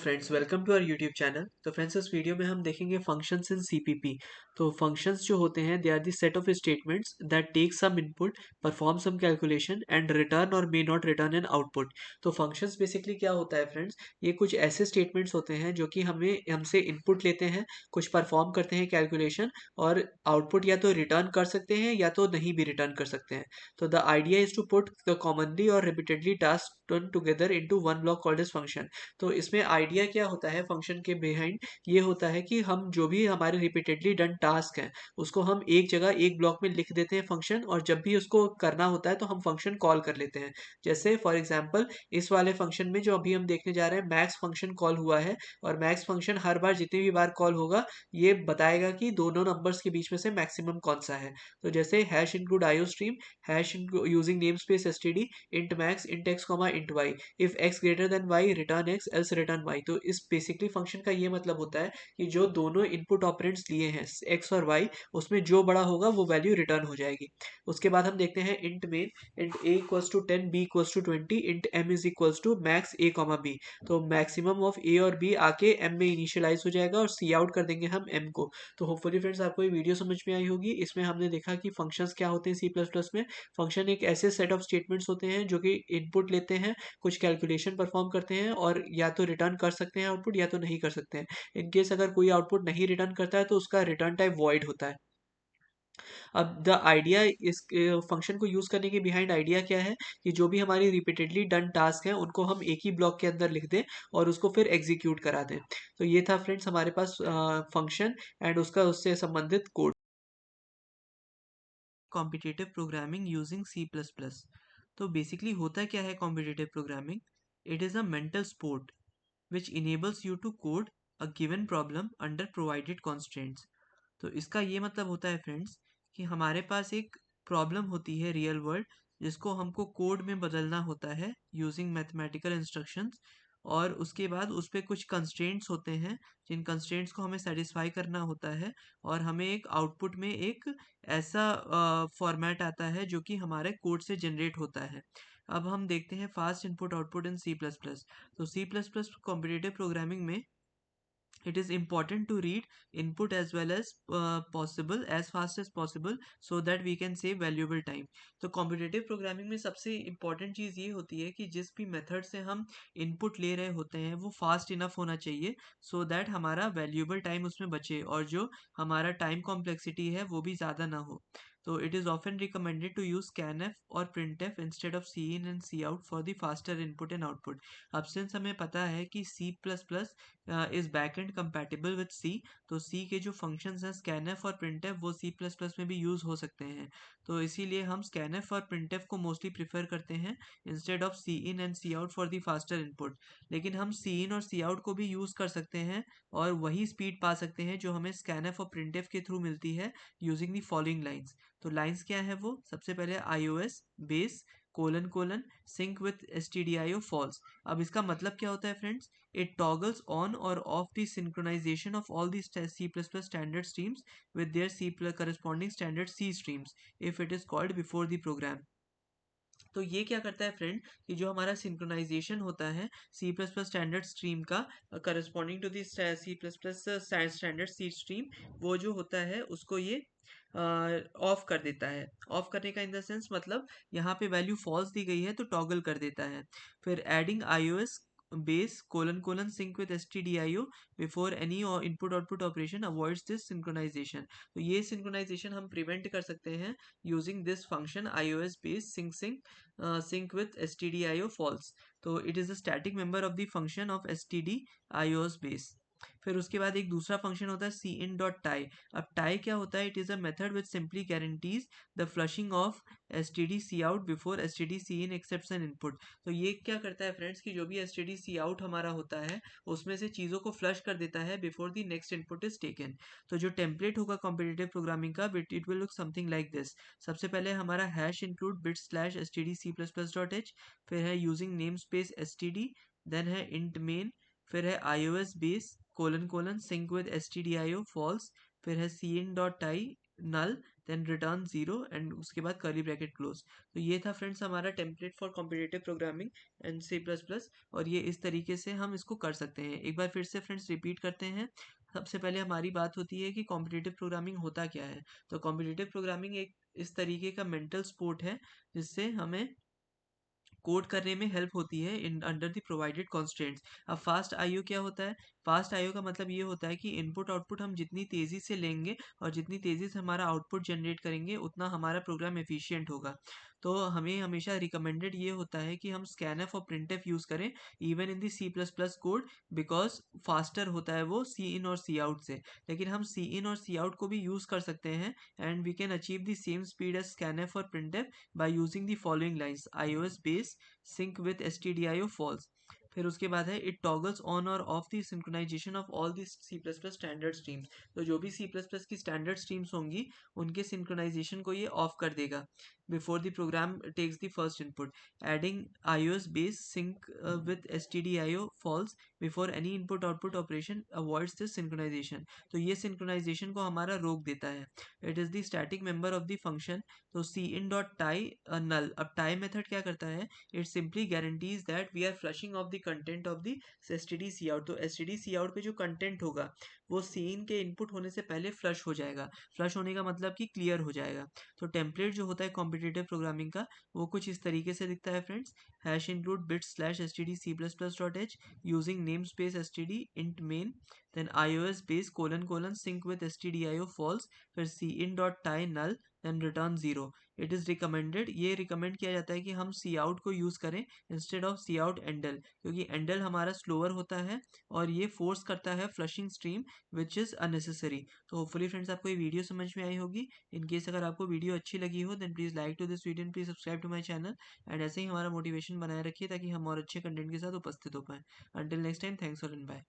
Friends, welcome to our YouTube channel. तो friends, इस video में हम देखेंगे फंक्शंस इन सीपीपी। तो फंक्शंस जो होते हैं they are the set of statements that take some input, perform some calculation and return or may not return an output. तो फंक्शंस बेसिकली क्या होता है फ्रेंड्स, ये कुछ ऐसे स्टेटमेंट्स होते हैं जो कि हमें हमसे इनपुट लेते हैं, कुछ परफॉर्म करते हैं कैलकुलेशन, और आउटपुट या तो रिटर्न कर सकते हैं या तो नहीं भी रिटर्न कर सकते हैं। तो the idea is to put the commonly or repeatedly task turn together into one block called as function. तो इसमें आइडिया क्या होता है फंक्शन के बिहाइंड, ये होता है कि हम जो भी हमारे रिपीटेडली डन टास्क हैं उसको हम एक जगह एक ब्लॉक में लिख देते हैं फंक्शन, और जब भी उसको करना होता है तो हम फंक्शन कॉल कर लेते हैं। जैसे फॉर एग्जांपल इस वाले फंक्शन में जो अभी हम देखने जा रहे हैं, मैक्स फंक्शन कॉल हुआ है, और मैक्स फंक्शन हर बार जितनी भी बार कॉल होगा ये बताएगा कि दोनों नंबर्स के बीच में से मैक्सिमम कौन सा है। तो जैसे hash include IO stream, hash using name space STD, int max, int X comma int Y, if x greater than y return x else return y। तो इस बेसिकली फंक्शन का ये मतलब होता है कि जो दोनों इनपुट ऑपरेंड्स लिए हैं x और y, उसमें जो बड़ा होगा वो वैल्यू रिटर्न हो जाएगी। उसके बाद हम देखते हैं int main, int a equals to 10, b equals to 20, int m is equals to max a comma b। तो मैक्सिमम ऑफ a और b आके m में इनिशियलाइज हो जाएगा और सी आउट कर देंगे हम m को। तो होपफुली फ्रेंड्स आपको ये वीडियो समझ में आई होगी। इसमें हमने देखा कि फंक्शंस क्या होते हैं सी प्लस प्लस में। फंक्शन एक ऐसे सेट ऑफ स्टेटमेंट्स होते हैं जो कि इनपुट लेते हैं, कुछ कैलकुलेशन परफॉर्म करते हैं, और या तो रिटर्न कर सकते हैं आउटपुट या तो नहीं कर सकते हैं। इन केस अगर कोई आउटपुट नहीं रिटर्न करता है तो उसका रिटर्न टाइप वॉइड होता है। अब द आइडिया, इस फंक्शन को यूज करने के बिहाइंड आइडिया क्या है कि जो भी हमारी रिपीटेडली डन टास्क है उनको हम एक ही ब्लॉक के अंदर लिख दें और उसको फिर एग्जीक्यूट करा दें। तो ये था फ्रेंड्स हमारे पास फंक्शन एंड उसका उससे संबंधित code. Competitive programming using C plus plus. तो बेसिकली होता क्या है competitive programming? It is a mental sport which enables you to code a given problem under provided constraints। तो इसका ये मतलब होता है फ्रेंड्स कि हमारे पास एक प्रॉब्लम होती है रियल वर्ल्ड, जिसको हमको कोड में बदलना होता है यूजिंग मैथमेटिकल इंस्ट्रक्शंस, और उसके बाद उस पर कुछ कंस्ट्रेंट्स होते हैं जिन कंस्ट्रेंट्स को हमें सेटिस्फाई करना होता है, और हमें एक आउटपुट में एक ऐसा फॉर्मेट आता है जो कि हमारे कोड से जनरेट होता है। अब हम देखते हैं fast input output in C plus plus. तो C plus plus competitive programming में it is important to read input as well as possible as fast as possible so that we can save valuable time। तो competitive programming में सबसे important चीज़ ये होती है कि जिस भी मेथड से हम इनपुट ले रहे होते हैं वो फास्ट इनफ होना चाहिए सो दैट हमारा वैल्यूएबल टाइम उसमें बचे, और जो हमारा टाइम कॉम्प्लेक्सिटी है वो भी ज़्यादा ना हो। तो it is often recommended to use scanf और printf instead of C in and C out for the faster input and output. अब सिंस हमें पता है कि C plus plus is backend compatible with C, तो सी के जो functions हैं scanf और printf वो सी प्लस प्लस में भी यूज़ हो सकते हैं। तो इसीलिए हम scanf और printf को मोस्टली प्रिफर करते हैं instead of C in and C out for the faster input. लेकिन हम सी इन और सी आउट को भी यूज़ कर सकते हैं और वही स्पीड पा सकते हैं जो हमें scanf और printf के थ्रू मिलती है यूजिंग दी फॉलोइंग लाइन्स। तो लाइन्स क्या है वो? सबसे पहले iOS base colon colon sync with stdio false. अब इसका मतलब क्या होता है friends? It toggles on or off the synchronization of all these C++ standard streams with their corresponding standard C streams if it is called before the program। तो ये क्या करता है फ्रेंड कि जो हमारा सिंक्रोनाइजेशन होता है C plus plus standard stream का corresponding to the C plus plus standard C stream, वो जो होता है उसको ये ऑफ कर देता है। ऑफ करने का इन द सेंस मतलब यहाँ पे वैल्यू फॉल्स दी गई है तो टॉगल कर देता है। फिर adding iOS base colon colon sync with stdio before any input output operation avoids this synchronization. तो ये सिंक्रोनाइजेशन हम प्रिवेंट कर सकते हैं using this function iOS base sync with stdio false। तो it is a static member of the function of std iOS base। फिर उसके बाद एक दूसरा फंक्शन होता है सी इन डॉट टाई। अब टाई क्या होता है? It is a method which simply guarantees the flushing of S T D C out before S T D C in accepts an input. तो ये क्या करता है फ्रेंड्स कि जो भी S T D C out हमारा होता है उसमें से चीज़ों को फ्लश कर देता है before the next input is taken. तो जो टेम्पलेट होगा कॉम्पिटेटिव प्रोग्रामिंग का it will look something like this. सबसे पहले हमारा hash include bit slash S T D C plus plus dot H, फिर है using name space S T D, then है इंट मेन, फिर है iOS base colon colon sync with stdio false, फिर है cin dot tie null, then return 0 and उसके बाद curly bracket close. तो ये था फ्रेंड्स हमारा template for competitive programming and C++, और ये इस तरीके से हम इसको कर सकते हैं। एक बार फिर से फ्रेंड्स रिपीट करते हैं। सबसे पहले हमारी बात होती है कि कॉम्पिटिटिव प्रोग्रामिंग होता क्या है। तो कॉम्पिटिटिव प्रोग्रामिंग एक इस तरीके का मेंटल स्पोर्ट है जिससे हमें कोड करने में हेल्प होती है in under the provided constants. अब फास्ट आईओ क्या होता है? फास्ट आईओ का मतलब ये होता है कि इनपुट आउटपुट हम जितनी तेज़ी से लेंगे और जितनी तेज़ी से हमारा आउटपुट जनरेट करेंगे उतना हमारा प्रोग्राम एफिशिएंट होगा। तो हमें हमेशा रिकमेंडेड ये होता है कि हम स्कैनफ और प्रिंटफ यूज़ करें even in the C++ code, because faster होता है वो सी इन और सी आउट से। लेकिन हम सी इन और सी आउट को भी यूज़ कर सकते हैं and we can achieve the same speed as scanf और printf by using the following lines: iOS base sync with stdio false। फिर उसके बाद है इट टॉगल्स ऑन और off the synchronization of all the C++ standard streams. तो जो भी C++ की स्टैंडर्ड स्ट्रीम्स होंगी उनके सिंक्रोनाइजेशन को ये ऑफ कर देगा before the program takes the first input. Adding iOS base sync with stdio false before any input output operation avoids this synchronization. तो ये सिंक्रोनाइजेशन को हमारा रोक देता है। It is the static member of the function. तो C in dot tie नल। अब tie method क्या करता है? It simply guarantees that we are flushing of the content of the STD C out. तो एसटीडी सी आउट पे जो content होगा वो सी इन के इनपुट होने से पहले फ्लश हो जाएगा। फ्लश होने का मतलब कि क्लियर हो जाएगा। तो टेम्पलेट जो होता है कॉम्पिटिटिव प्रोग्रामिंग का वो कुछ इस तरीके से दिखता है friends. Hash include bit slash S T D C plus plus dot H using name space S T D int main, then iOS base colon colon sync with stdio false, फिर C in dot tie null then return 0। It is recommended, ये recommend किया जाता है कि हम C out को use करें instead of C out endl, क्योंकि एंडल हमारा स्लोअर होता है और ये फोर्स करता है flushing stream which is unnecessary. तो होपफुली फ्रेंड्स आपको ये वीडियो समझ में आई होगी। इन केस अगर आपको वीडियो अच्छी लगी हो then please like to this video and please subscribe to my channel, and ऐसे ही हमारा मोटिवेशन बनाए रखिए ताकि हम और अच्छे कंटेंट के साथ उपस्थित हो पाएँ। Until next time, thanks for and bye.